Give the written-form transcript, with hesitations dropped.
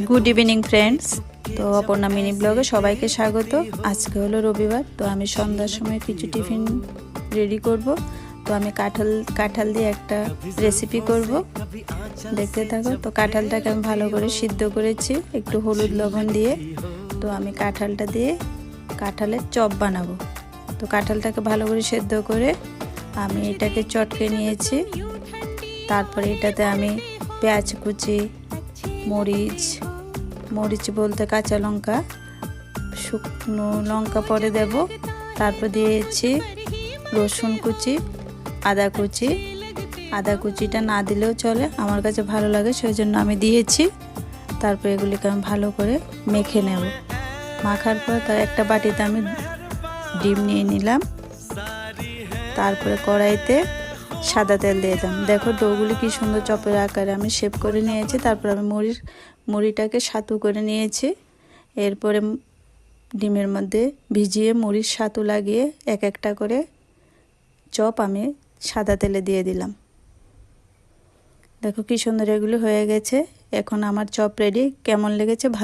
Good evening friends. তো Aparna mini ব্লগে সবাইকে স্বাগত। আজকে হলো রবিবার, তো আমি সন্ধ্যার সময় কিছু টিফিন রেডি করব। তো আমি কাঁঠাল দিয়ে একটা রেসিপি করব, দেখতে থাকো। তো কাঁঠালটাকে আমি ভালো করে সিদ্ধ করেছি একটু হলুদ লবণ দিয়ে। তো আমি কাঁঠালটা দিয়ে কাঁঠালের চপ বানাবো। তো কাঁঠালটাকে ভালো করে সিদ্ধ করে আমি এটাকে চটকে নিয়েছি। তারপরে এটাতে আমি পেঁয়াজ কুচি, মরিচ বলতে কাঁচা লঙ্কা, শুকনো লঙ্কা পরে দেব। তারপর দিয়েছি রসুন কুচি, আদা কুচিটা না দিলেও চলে, আমার কাছে ভালো লাগে সেই জন্য আমি দিয়েছি। তারপর এগুলিকে আমি ভালো করে মেখে নেব। মাখার পর তার একটা বাটিতে আমি ডিম নিয়ে নিলাম। তারপরে কড়াইতে সাদা তেল দিয়ে দিলাম। দেখো ডোগুলি কি সুন্দর চপের আকারে আমি শেপ করে নিয়েছি। তারপর আমি মুড়িটাকে সাতু করে নিয়েছি। এরপরে ডিমের মধ্যে ভিজিয়ে মুড়ির সাতু লাগিয়ে এক একটা করে চপ আমি সাদা তেলে দিয়ে দিলাম। দেখো কি সুন্দর এগুলি হয়ে গেছে। এখন আমার চপ রেডি। কেমন লেগেছে